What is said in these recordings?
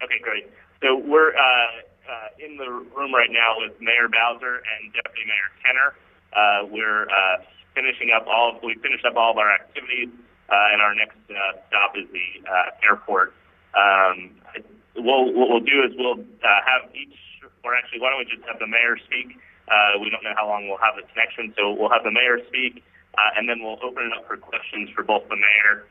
Okay, great. So we're in the room right now with Mayor Bowser and Deputy Mayor Kenner. We're finishing up we finished up all of our activities, and our next stop is the airport. What we'll do is we'll have why don't we just have the mayor speak? We don't know how long we'll have the connection, so we'll have the mayor speak, and then we'll open it up for questions for both the mayor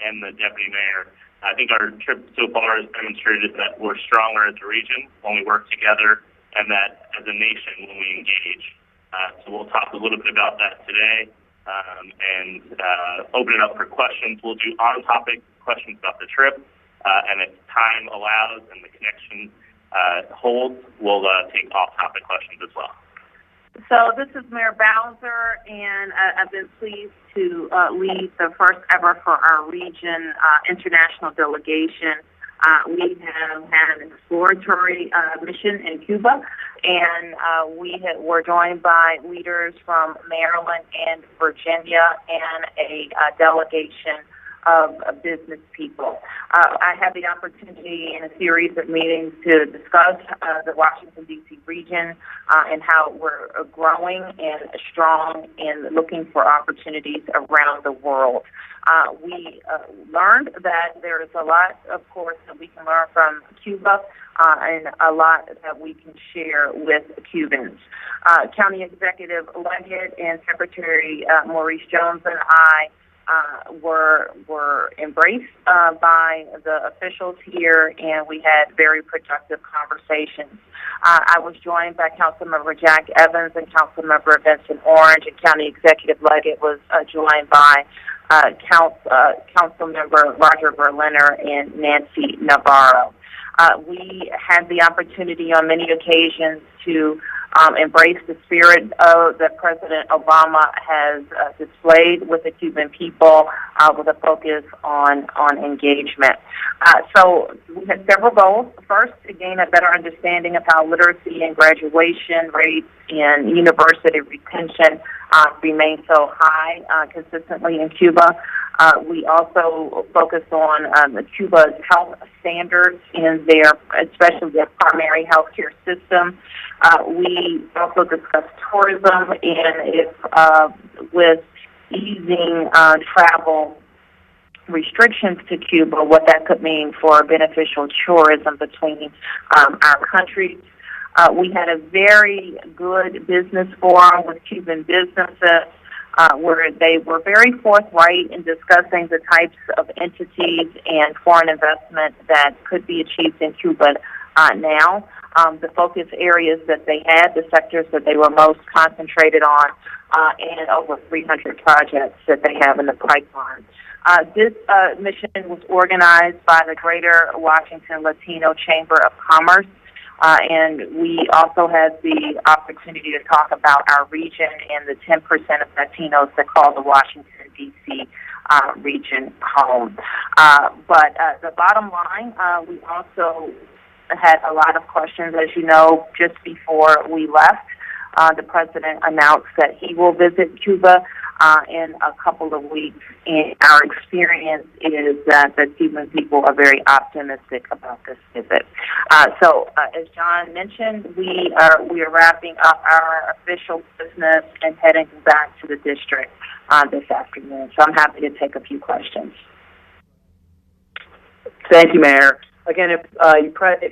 and the deputy mayor. I think our trip so far has demonstrated that we're stronger as a region when we work together, and that as a nation when we engage. So we'll talk a little bit about that today, and open it up for questions. We'll do on-topic questions about the trip, and if time allows and the connection holds, we'll take off-topic questions as well. So this is Mayor Bowser, and I've been pleased to lead the first ever for our region international delegation. We have had an exploratory mission in Cuba, and we were joined by leaders from Maryland and Virginia and a delegation of business people. I had the opportunity in a series of meetings to discuss the Washington, D.C. region and how we're growing and strong and looking for opportunities around the world. We learned that there is a lot, of course, that we can learn from Cuba and a lot that we can share with Cubans. County Executive Leggett and Secretary Maurice Jones and I were embraced by the officials here, and we had very productive conversations. I was joined by Councilmember Jack Evans and Councilmember Vincent Orange, and County Executive Leggett was joined by Councilmember Roger Berliner and Nancy Navarro. We had the opportunity on many occasions to embrace the spirit that President Obama has displayed with the Cuban people with a focus on engagement. So we had several goals. First, to gain a better understanding of how literacy and graduation rates and university retention remain so high consistently in Cuba. We also focused on Cuba's health standards in especially their primary health care system. We also discussed tourism and with easing travel restrictions to Cuba, what that could mean for beneficial tourism between our countries. We had a very good business forum with Cuban businesses where they were very forthright in discussing the types of entities and foreign investment that could be achieved in Cuba now. The focus areas that they had, the sectors that they were most concentrated on, and over 300 projects that they have in the pipeline. This mission was organized by the Greater Washington Latino Chamber of Commerce, and we also had the opportunity to talk about our region and the 10% of Latinos that call the Washington, D.C. Region home. But the bottom line, we also had a lot of questions. As you know, just before we left, the president announced that he will visit Cuba in a couple of weeks, and our experience is that the Cuban people are very optimistic about this visit. So, as John mentioned, we are wrapping up our official business and heading back to the district this afternoon. So I'm happy to take a few questions. Thank you, Mayor. Again, if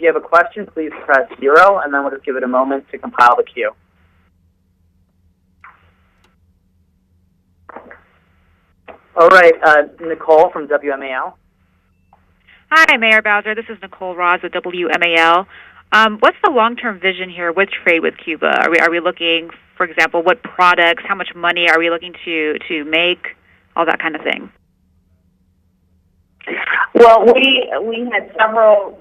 you have a question, please press 0, and then we'll just give it a moment to compile the queue. All right, Nicole from WMAL. Hi, Mayor Bowser. This is Nicole Ross with WMAL. What's the long-term vision here with trade with Cuba? Are we looking, for example, what products, how much money are we looking to make, all that kind of thing? Well, we had several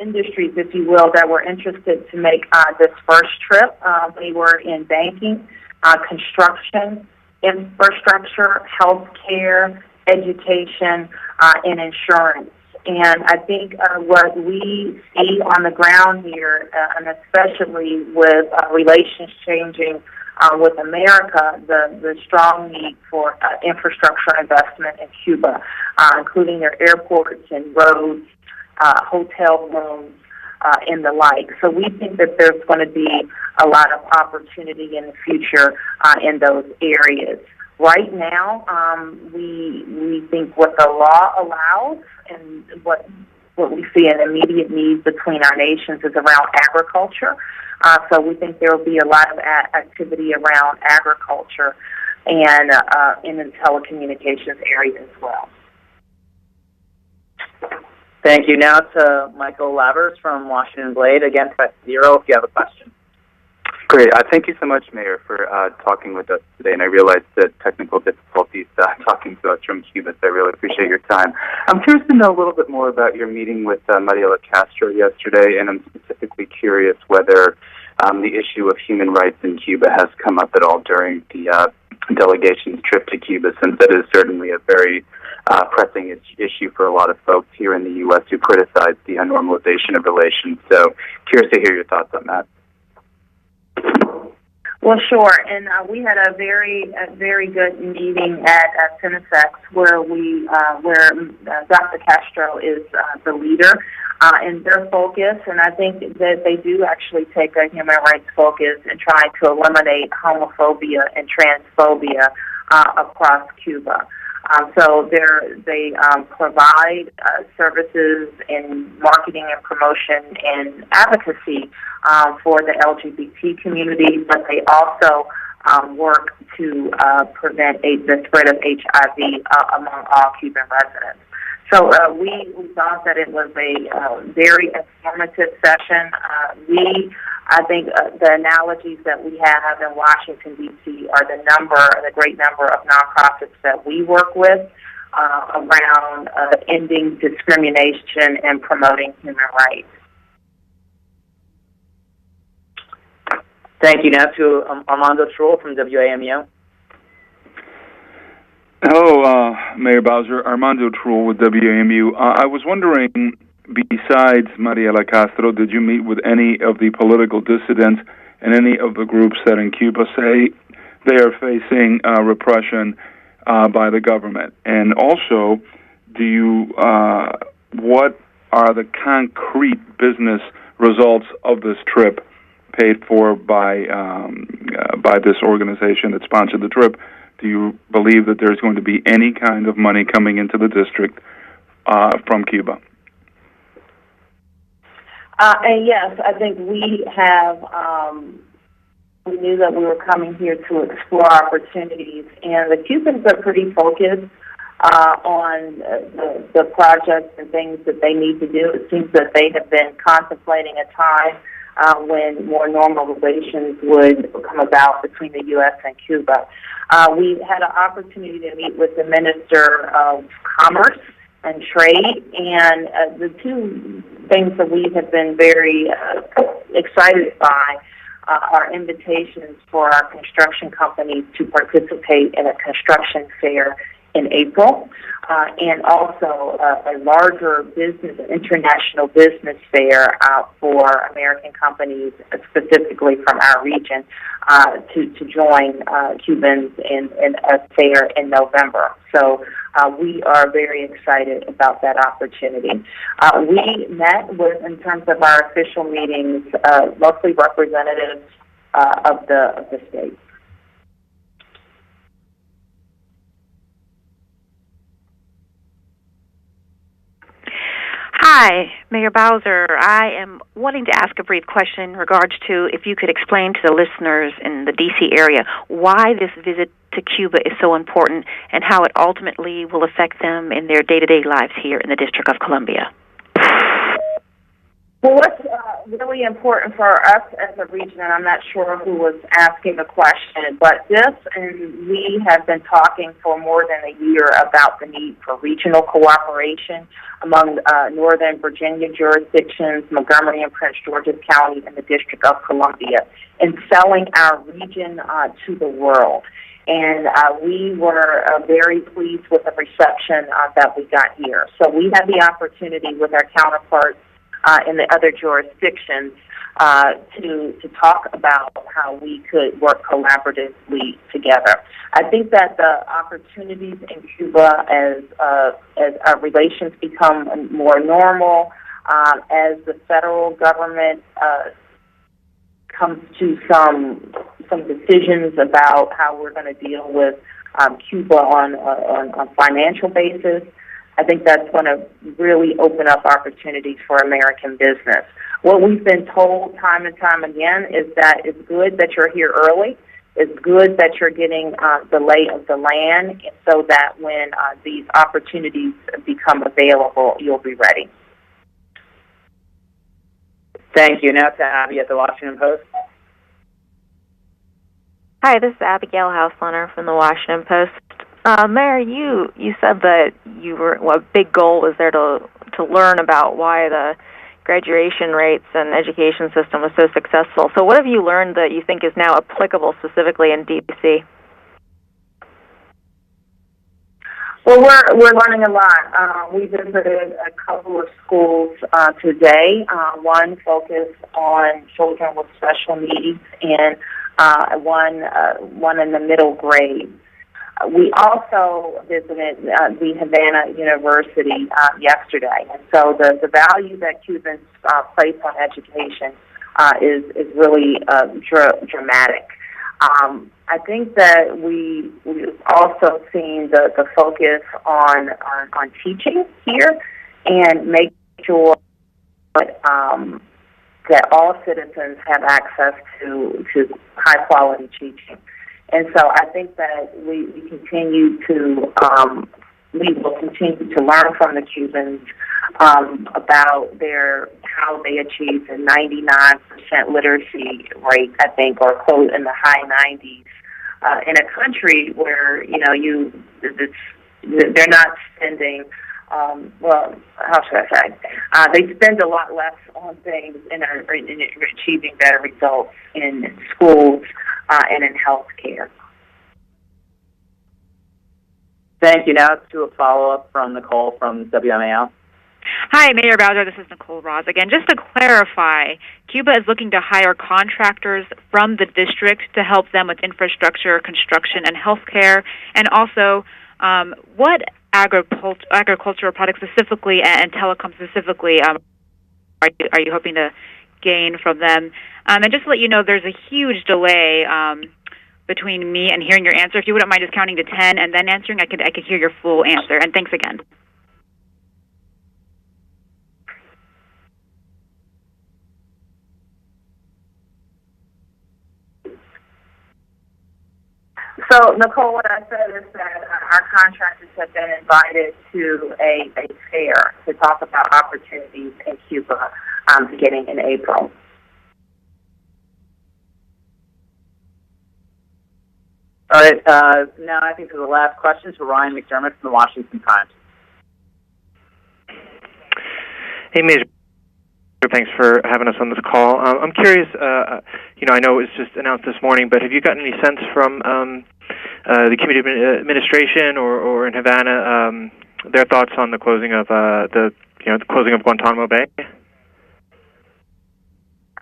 industries, if you will, that were interested to make this first trip. They were in banking, construction, infrastructure, healthcare, education, and insurance. And I think what we see on the ground here, and especially with relations changing with America, the strong need for infrastructure investment in Cuba, including their airports and roads hotel rooms, and the like. So we think that there's going to be a lot of opportunity in the future in those areas. Right now, we think what the law allows and what we see an immediate need between our nations is around agriculture. So we think there will be a lot of activity around agriculture and in the telecommunications area as well. Thank you. Now to Michael Lavers from Washington Blade. Again, press 0 if you have a question. Great. Thank you so much, Mayor, for talking with us today. And I realize the technical difficulties talking to us from Cuba, so I really appreciate your time. I'm curious to know a little bit more about your meeting with Mariela Castro yesterday, and I'm specifically curious whether the issue of human rights in Cuba has come up at all during the delegation's trip to Cuba, since it is certainly a very pressing issue for a lot of folks here in the U.S. who criticize the normalization of relations. So curious to hear your thoughts on that. Well, sure, and we had a very good meeting at CENESEX where Dr. Castro is the leader in their focus, and I think that they do actually take a human rights focus and try to eliminate homophobia and transphobia across Cuba. So they provide services in marketing and promotion and advocacy for the LGBT community, but they also work to prevent the spread of HIV among all Cuban residents. So we thought that it was a very informative session. I think the analogies that we have in Washington, D.C. are the great number of nonprofits that we work with around ending discrimination and promoting human rights. Thank you. Now to Armando Trull from WAMU. Hello, Mayor Bowser. Armando Trull with WAMU. I was wondering, besides Mariela Castro, did you meet with any of the political dissidents and any of the groups that in Cuba say they are facing repression by the government? And also, what are the concrete business results of this trip paid for by this organization that sponsored the trip? Do you believe that there's going to be any kind of money coming into the district from Cuba? And yes, I think we have. We knew that we were coming here to explore opportunities, and the Cubans are pretty focused on the projects and things that they need to do. It seems that they have been contemplating a time when more normal relations would come about between the U.S. and Cuba. We had an opportunity to meet with the Minister of Commerce and Trade, and the two things that we have been very excited by are invitations for our construction companies to participate in a construction fair in April, and also a larger business, international business fair for American companies, specifically from our region, to join Cubans in a fair in November. So we are very excited about that opportunity. We met with, in terms of our official meetings, mostly representatives of the state. Hi, Mayor Bowser. I am wanting to ask a brief question in regards to if you could explain to the listeners in the D.C. area why this visit to Cuba is so important and how it ultimately will affect them in their day-to-day lives here in the District of Columbia. Well, what's really important for us as a region, and I'm not sure who was asking the question, but this, and we have been talking for more than a year about the need for regional cooperation among Northern Virginia jurisdictions, Montgomery and Prince George's County, and the District of Columbia, in selling our region to the world. And we were very pleased with the reception that we got here. So we had the opportunity with our counterparts in the other jurisdictions to talk about how we could work collaboratively together. I think that the opportunities in Cuba as our relations become more normal, As the federal government comes to some decisions about how we're going to deal with Cuba on financial basis, I think that's going to really open up opportunities for American business. What we've been told time and time again is that it's good that you're here early. It's good that you're getting the lay of the land so that when these opportunities become available, you'll be ready. Thank you. Now to Abby at the Washington Post. Hi, this is Abigail Hausliner from the Washington Post. Mayor, you said that a big goal was there to learn about why the graduation rates and education system was so successful. So what have you learned that you think is now applicable specifically in D.C.? Well, we're learning a lot. We visited a couple of schools today. One focused on children with special needs, and one in the middle grade. We also visited the Havana University yesterday, and so the value that Cubans place on education is really dramatic. I think that we've also seen the focus on teaching here and make sure that all citizens have access to high quality teaching. And so I think that we will continue to learn from the Cubans about how they achieved a 99% literacy rate, I think, or close in the high 90s, in a country where they're not spending. Well, how should I say? They spend a lot less on things and are achieving better results in schools and in health care. Thank you. Now to a follow-up from Nicole from WMAL. Hi, Mayor Bowser. This is Nicole Ross again. Just to clarify, Cuba is looking to hire contractors from the district to help them with infrastructure, construction, and healthcare. And also, what agricultural products specifically and telecom specifically are you hoping to gain from them? And just to let you know, there's a huge delay between me and hearing your answer. If you wouldn't mind just counting to 10 and then answering, I could hear your full answer. And thanks again. So, Nicole, what I said is that our contractors have been invited to a fair to talk about opportunities in Cuba beginning in April. All right. Now I think for the last question to Ryan McDermott from the Washington Times. Hey, Major. Thanks for having us on this call. I'm curious, I know it was just announced this morning, but have you gotten any sense from the Cuban administration or in Havana their thoughts on the closing of the closing of Guantanamo Bay?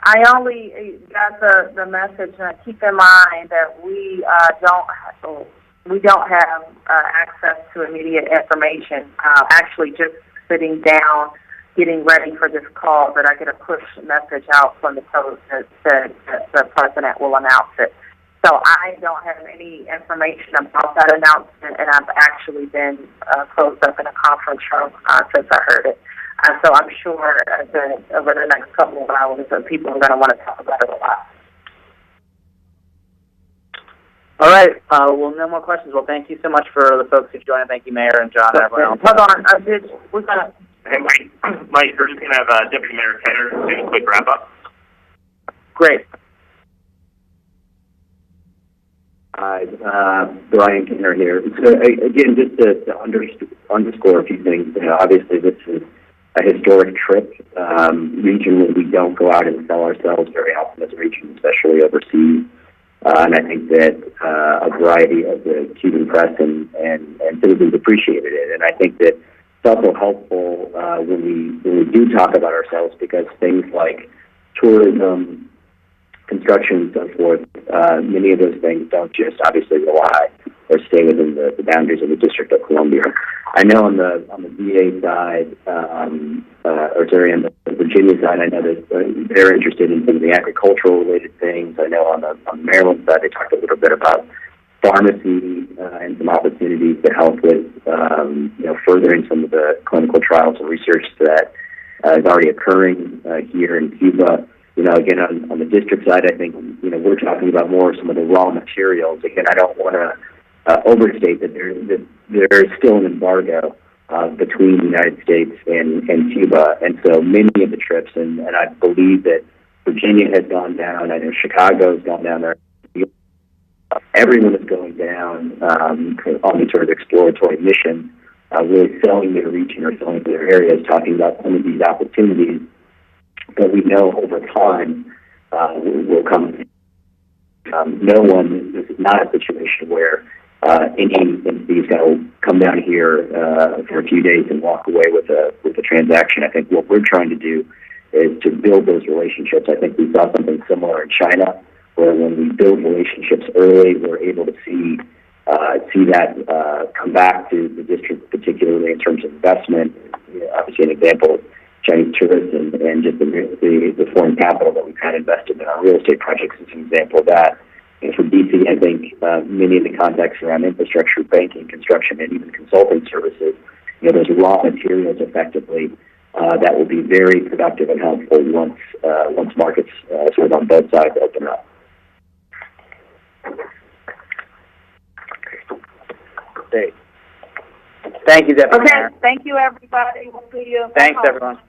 I only got the message, and keep in mind that we don't have access to immediate information. Actually, just sitting down, getting ready for this call, that I get a push message out from the Post that said that the president will announce it. So I don't have any information about that announcement, and I've actually been closed up in a conference room since I heard it. So I'm sure that over the next couple of hours, people are going to want to talk about it a lot. All right. Well, no more questions. Well, thank you so much for the folks who joined. Thank you, Mayor and John and everyone else. Hold on. We're going to... Hey, Mike, we're just going to have Deputy Mayor Kenner do a quick wrap-up. Great. Hi, Brian Kenner here. So, again, just to underscore a few things, obviously this is a historic trip, region where we don't go out and sell ourselves very often as a region, especially overseas. And I think that a variety of the Cuban press and citizens appreciated it. And I think that it's also helpful when we do talk about ourselves, because things like tourism, construction, and so forth, many of those things don't just obviously rely or stay within the boundaries of the District of Columbia. I know on the VA side, on the Virginia side, I know that they're interested in some of the agricultural related things. I know on the Maryland side, they talked a little bit about pharmacy and some opportunities to help with furthering some of the clinical trials and research that is already occurring here in Cuba. Again, on the district side, I think we're talking about more some of the raw materials. Again, I don't want to overstate that there is still an embargo between the United States and Cuba, and so many of the trips, and I believe that Virginia has gone down. I know Chicago has gone down there. Everyone is going down on these sort of exploratory missions, really selling their region or selling their areas, talking about some of these opportunities that we know over time will come. This is not a situation where any entity is going to come down here for a few days and walk away with a transaction. I think what we're trying to do is to build those relationships. I think we saw something similar in China, where when we build relationships early, we're able to see that come back to the district, particularly in terms of investment. Obviously, an example of Chinese tourists and just the foreign capital that we've had invested in our real estate projects is an example of that. And for DC, I think many of the contacts around infrastructure, banking, construction, and even consulting services, those raw materials effectively that will be very productive and helpful once markets sort of on both sides open up. Great. Thank you, Deputy Mayor. Okay, thank you, everybody. We'll see you. Thanks, everyone.